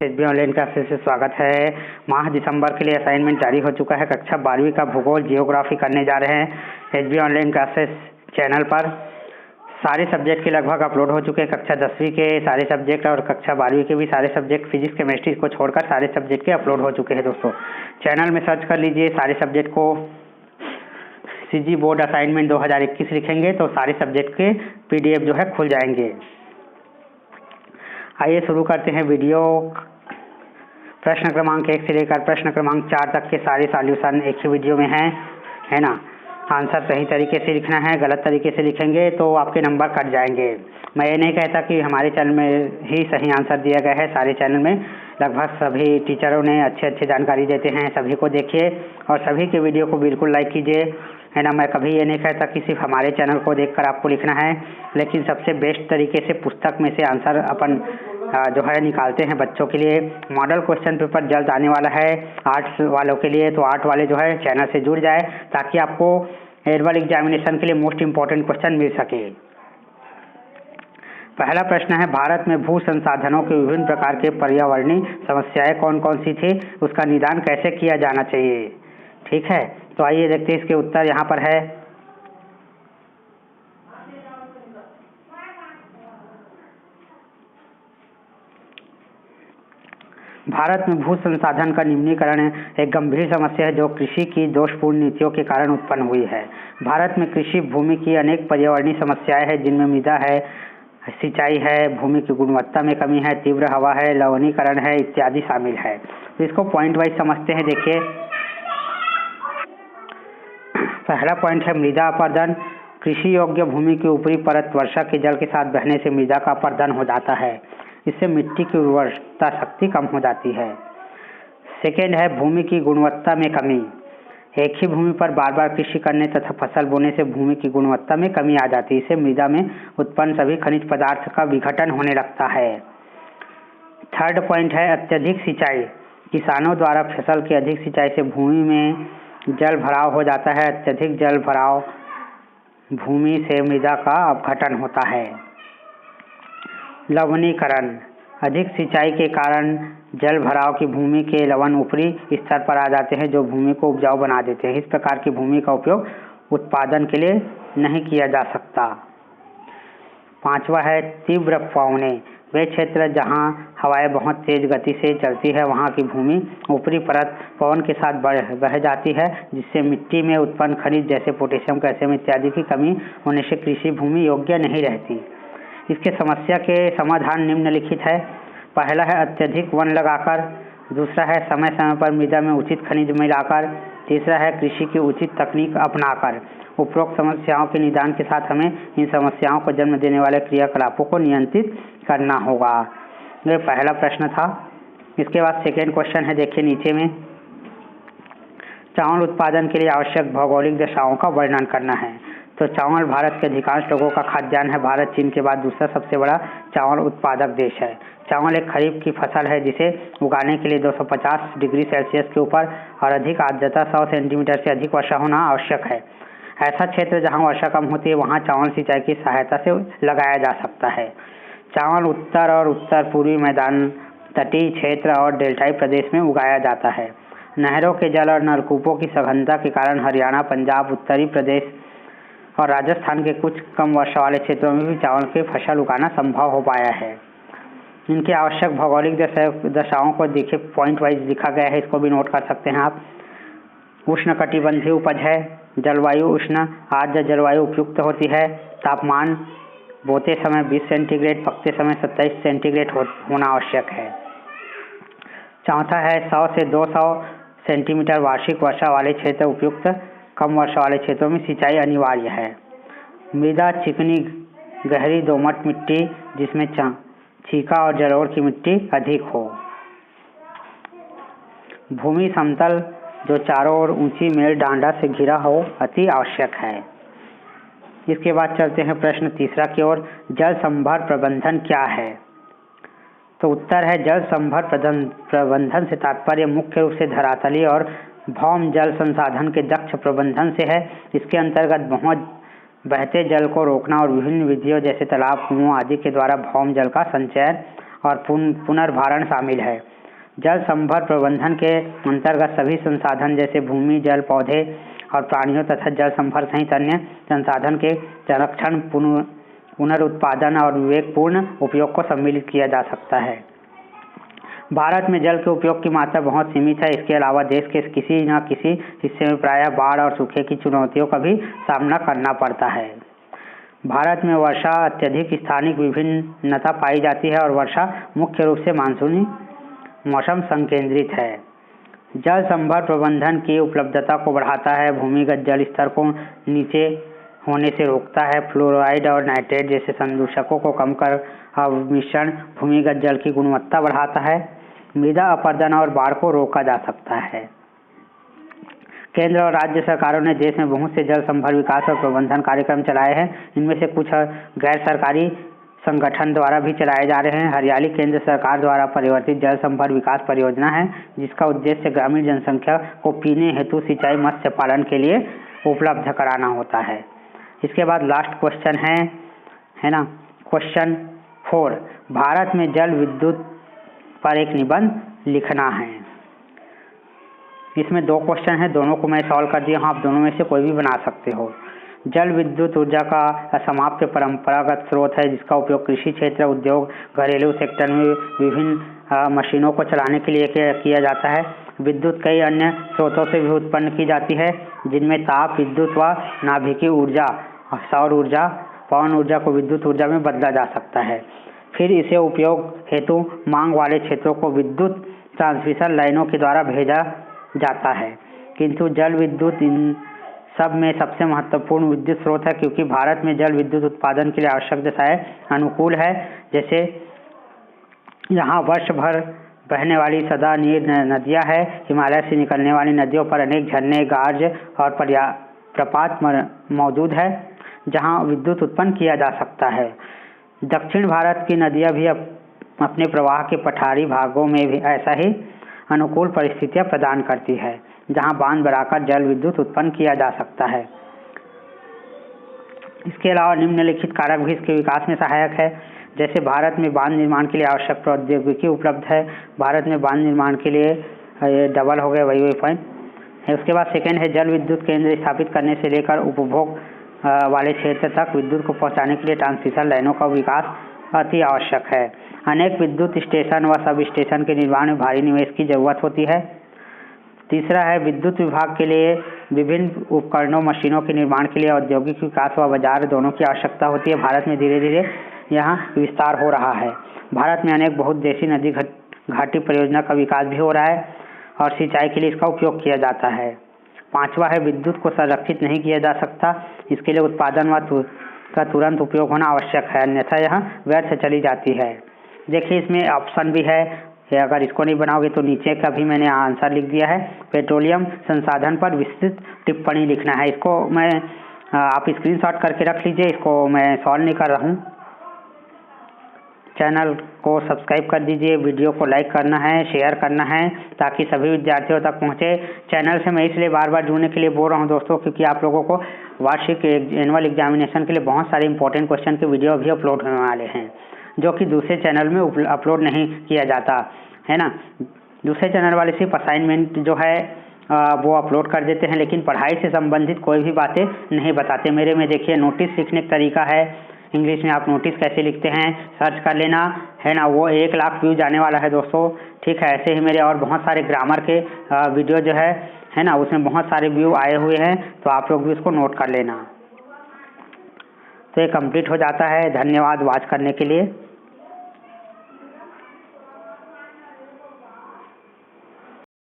SB online classes से स्वागत है। माह दिसंबर के लिए असाइनमेंट जारी हो चुका है। कक्षा 12वीं का भूगोल जियोग्राफी करने जा रहे हैं। एसबी ऑनलाइन क्लासेस चैनल पर सारे सब्जेक्ट के लगभग अपलोड हो चुके हैं। कक्षा 10वीं के सारे सब्जेक्ट और कक्षा 12वीं के भी सारे सब्जेक्ट फिजिक्स केमिस्ट्री को छोड़कर सारे सब्जेक्ट के अपलोड हो चुके हैं। दोस्तों चैनल में सर्च कर लीजिए, सारे सब्जेक्ट को सीजी बोर्ड असाइनमेंट 2021 लिखेंगे तो सारे सब्जेक्ट के PDF जो है खुल जाएंगे। आइए शुरू करते हैं वीडियो। प्रश्न क्रमांक 1 से लेकर प्रश्न क्रमांक 4 तक के सारे सॉल्यूशन एक ही वीडियो में है ना। आंसर सही तरीके से लिखना है, गलत तरीके से लिखेंगे तो आपके नंबर कट जाएंगे। मैं ये नहीं कहता कि हमारे चैनल में ही सही आंसर दिया गया है। सारे चैनल में लगभग सभी टीचरों ने अच्छे जानकारी देते हैं। सभी को देखिए और सभी के वीडियो को बिल्कुल लाइक कीजिए, है ना। मैं कभी ये नहीं कहता कि सिर्फ हमारे चैनल को देखकर आपको लिखना है, लेकिन सबसे बेस्ट तरीके से पुस्तक में से आंसर अपन जो है निकालते हैं बच्चों के लिए। मॉडल क्वेश्चन पेपर जल्द आने वाला है आर्ट्स वालों के लिए, तो आर्ट वाले जो है चैनल से जुड़ जाए ताकि आपको एनुअल एग्जामिनेशन के लिए मोस्ट इम्पॉर्टेंट क्वेश्चन मिल सके। पहला प्रश्न है, भारत में भू संसाधनों के विभिन्न प्रकार के पर्यावरणीय समस्याएं कौन कौन सी थी, उसका निदान कैसे किया जाना चाहिए। ठीक है, तो आइए देखते हैं इसके उत्तर यहाँ पर है। भारत में भू संसाधन का निम्नीकरण एक गंभीर समस्या है जो कृषि की दोषपूर्ण नीतियों के कारण उत्पन्न हुई है। भारत में कृषि भूमि की अनेक पर्यावरणीय समस्याएं हैं जिनमें मृदा है, सिंचाई है, भूमि की गुणवत्ता में कमी है, तीव्र हवा है, लवणीकरण है इत्यादि शामिल है। तो इसको पॉइंट वाइज समझते हैं। देखिए, पहला पॉइंट है मृदा अपरदन। कृषि योग्य भूमि की ऊपरी परत वर्षा के जल के साथ बहने से मृदा का अपरदन हो जाता है। इससे मिट्टी की उर्वरता शक्ति कम हो जाती है। सेकेंड है भूमि की गुणवत्ता में कमी। एक ही भूमि पर बार बार कृषि करने तथा फसल बोने से भूमि की गुणवत्ता में कमी आ जाती है। इससे मृदा में उत्पन्न सभी खनिज पदार्थ का विघटन होने लगता है। थर्ड पॉइंट है अत्यधिक सिंचाई। किसानों द्वारा फसल की अधिक सिंचाई से भूमि में जल भराव हो जाता है। अत्यधिक जल भराव भूमि से मृदा का अपघटन होता है। लवणीकरण। अधिक सिंचाई के कारण जल भराव की भूमि के लवण ऊपरी स्तर पर आ जाते हैं जो भूमि को उपजाऊ बना देते हैं। इस प्रकार की भूमि का उपयोग उत्पादन के लिए नहीं किया जा सकता। पांचवा है तीव्र पवने। वे क्षेत्र जहां हवाएं बहुत तेज गति से चलती है वहां की भूमि ऊपरी परत पवन के साथ बह जाती है, जिससे मिट्टी में उत्पन्न खनिज जैसे पोटेशियम, कैल्शियम इत्यादि की कमी होने से कृषि भूमि योग्य नहीं रहती। इसके समस्या के समाधान निम्नलिखित है। पहला है अत्यधिक वन लगाकर, दूसरा है समय समय पर मृदा में उचित खनिज मिलाकर, तीसरा है कृषि की उचित तकनीक अपनाकर। उपरोक्त समस्याओं के निदान के साथ हमें इन समस्याओं को जन्म देने वाले क्रियाकलापों को नियंत्रित करना होगा। यह पहला प्रश्न था। इसके बाद सेकेंड क्वेश्चन है, देखिए नीचे में, चावल उत्पादन के लिए आवश्यक भौगोलिक दशाओं का वर्णन करना है। तो चावल भारत के अधिकांश लोगों का खाद्यान्न है। भारत चीन के बाद दूसरा सबसे बड़ा चावल उत्पादक देश है। चावल एक खरीफ की फसल है जिसे उगाने के लिए 250 डिग्री सेल्सियस के ऊपर और अधिक आर्द्रता 100 सेंटीमीटर से अधिक वर्षा होना आवश्यक है। ऐसा क्षेत्र जहां वर्षा कम होती है वहां चावल सिंचाई की सहायता से लगाया जा सकता है। चावल उत्तर और उत्तर पूर्वी मैदान, तटीय क्षेत्र और डेल्टाई प्रदेश में उगाया जाता है। नहरों के जल और नलकूपों की सघनता के कारण हरियाणा, पंजाब, उत्तरी प्रदेश और राजस्थान के कुछ कम वर्षा वाले क्षेत्रों में भी चावल की फसल उगाना संभव हो पाया है। इनकी आवश्यक भौगोलिक दशाओं को देखिए पॉइंट वाइज लिखा गया है, इसको भी नोट कर सकते हैं आप। उष्णकटिबंधीय उपज है। जलवायु उष्ण आर्द्र जलवायु उपयुक्त होती है। तापमान बोते समय 20 सेंटीग्रेड, पकते समय 27 सेंटीग्रेड होना आवश्यक है। चौथा है 100 से 200 सेंटीमीटर वार्षिक वर्षा वाले क्षेत्र उपयुक्त, कम वर्षा वाले क्षेत्रों में सिंचाई अनिवार्य है। मृदा चिकनी गहरी दोमट मिट्टी जिसमें छीका और जलोढ़ की मिट्टी अधिक हो। भूमि समतल जो चारों ओर ऊंची मेड़ डांडा से घिरा हो अति आवश्यक है। इसके बाद चलते हैं प्रश्न तीसरा की ओर। जल संभर प्रबंधन क्या है। तो उत्तर है जल संभर प्रबंधन से तात्पर्य मुख्य रूप से धरातलीय और भौम जल संसाधन के दक्ष प्रबंधन से है। इसके अंतर्गत बहुत बहते जल को रोकना और विभिन्न विधियों जैसे तालाब, कुओं आदि के द्वारा भौम जल का संचयन और पुनर्भरण शामिल है। जल संभर प्रबंधन के अंतर्गत सभी संसाधन जैसे भूमि, जल, पौधे और प्राणियों तथा जल संभर सहित अन्य संसाधन के संरक्षण, पुनरुत्पादन और विवेकपूर्ण उपयोग को सम्मिलित किया जा सकता है। भारत में जल के उपयोग की मात्रा बहुत सीमित है। इसके अलावा देश के किसी न किसी हिस्से में प्रायः बाढ़ और सूखे की चुनौतियों का भी सामना करना पड़ता है। भारत में वर्षा अत्यधिक स्थानिक विभिन्नता पाई जाती है और वर्षा मुख्य रूप से मानसूनी मौसम संकेंद्रित है। जल संभर प्रबंधन की उपलब्धता को बढ़ाता है, भूमिगत जल स्तर को नीचे होने से रोकता है, फ्लोराइड और नाइट्रेट जैसे संदूषकों को कम कर अवमिश्रण भूमिगत जल की गुणवत्ता बढ़ाता है, मृदा अपरदन और बाढ़ को रोका जा सकता है। केंद्र और राज्य सरकारों ने देश में बहुत से जल संभर विकास और प्रबंधन कार्यक्रम चलाए हैं। इनमें से कुछ गैर सरकारी संगठन द्वारा भी चलाए जा रहे हैं। हरियाली केंद्र सरकार द्वारा परिवर्तित जल संभर विकास परियोजना है, जिसका उद्देश्य ग्रामीण जनसंख्या को पीने हेतु सिंचाई, मत्स्य पालन के लिए उपलब्ध कराना होता है। इसके बाद लास्ट क्वेश्चन है ना, क्वेश्चन 4, भारत में जल विद्युत पर एक निबंध लिखना है। इसमें 2 क्वेश्चन हैं, दोनों को मैं सॉल्व कर दिया हूँ, आप दोनों में से कोई भी बना सकते हो। जल विद्युत ऊर्जा का असमाप्त परंपरागत स्रोत है, जिसका उपयोग कृषि क्षेत्र, उद्योग, घरेलू सेक्टर में विभिन्न मशीनों को चलाने के लिए किया जाता है। विद्युत कई अन्य स्रोतों से भी उत्पन्न की जाती है, जिनमें ताप विद्युत व नाभिकीय ऊर्जा, सौर ऊर्जा, पवन ऊर्जा को विद्युत ऊर्जा में बदला जा सकता है। फिर इसे उपयोग हेतु मांग वाले क्षेत्रों को विद्युत ट्रांसमिशन लाइनों के द्वारा भेजा जाता है। किंतु जल विद्युत इन सब में सबसे महत्वपूर्ण विद्युत स्रोत है, क्योंकि भारत में जल विद्युत उत्पादन के लिए आवश्यक दशाएं अनुकूल है। जैसे यहाँ वर्ष भर बहने वाली सदा नीर नदियाँ है, हिमालय से निकलने वाली नदियों पर अनेक झरने, गार्ज और प्रपात मौजूद है, जहाँ विद्युत उत्पन्न किया जा सकता है। दक्षिण भारत की नदियाँ भी अपने प्रवाह के पठारी भागों में भी ऐसा ही अनुकूल परिस्थितियाँ प्रदान करती है, जहाँ बांध बनाकर जल विद्युत उत्पन्न किया जा सकता है। इसके अलावा निम्नलिखित कारक भी इसके विकास में सहायक है। जैसे भारत में बांध निर्माण के लिए आवश्यक प्रौद्योगिकी उपलब्ध है। भारत में बांध निर्माण के लिए ये डबल हो गया, वही पॉइंट है। उसके बाद सेकेंड है, जल विद्युत केंद्र स्थापित करने से लेकर उपभोग वाले क्षेत्र तक विद्युत को पहुंचाने के लिए ट्रांसमिशन लाइनों का विकास अति आवश्यक है। अनेक विद्युत स्टेशन व सब स्टेशन के निर्माण में भारी निवेश की जरूरत होती है। तीसरा है, विद्युत विभाग के लिए विभिन्न उपकरणों, मशीनों के निर्माण के लिए औद्योगिक विकास व बाजार दोनों की आवश्यकता होती है। भारत में धीरे धीरे यहाँ विस्तार हो रहा है। भारत में अनेक बहुउद्देशीय नदी घाटी परियोजना का विकास भी हो रहा है और सिंचाई के लिए इसका उपयोग किया जाता है। पांचवा है, विद्युत को संरक्षित नहीं किया जा सकता, इसके लिए उत्पादन का तुरंत उपयोग होना आवश्यक है, अन्यथा यह व्यर्थ चली जाती है। देखिए इसमें ऑप्शन भी है, अगर इसको नहीं बनाओगे तो नीचे का भी मैंने आंसर लिख दिया है। पेट्रोलियम संसाधन पर विस्तृत टिप्पणी लिखना है। इसको मैं आप स्क्रीनशॉट करके रख लीजिए, इसको मैं सॉल्व नहीं कर रहा हूँ। चैनल को सब्सक्राइब कर दीजिए, वीडियो को लाइक करना है, शेयर करना है, ताकि सभी विद्यार्थियों तक पहुँचे। चैनल से मैं इसलिए बार बार जुड़ने के लिए बोल रहा हूँ दोस्तों, क्योंकि आप लोगों को वार्षिक एनुअल एग्जामिनेशन के लिए बहुत सारे इंपॉर्टेंट क्वेश्चन के वीडियो भी अपलोड होने वाले हैं, जो कि दूसरे चैनल में अपलोड नहीं किया जाता है ना। दूसरे चैनल वाले सिर्फ असाइनमेंट जो है वो अपलोड कर देते हैं, लेकिन पढ़ाई से संबंधित कोई भी बातें नहीं बताते। मेरे में देखिए नोटिस लिखने का तरीका है, इंग्लिश में आप नोटिस कैसे लिखते हैं सर्च कर लेना है ना, वो 1 लाख व्यू जाने वाला है दोस्तों, ठीक है। ऐसे ही मेरे और बहुत सारे ग्रामर के वीडियो जो है ना, उसमें बहुत सारे व्यू आए हुए हैं, तो आप लोग भी उसको नोट कर लेना। तो ये कंप्लीट हो जाता है। धन्यवाद वॉच करने के लिए।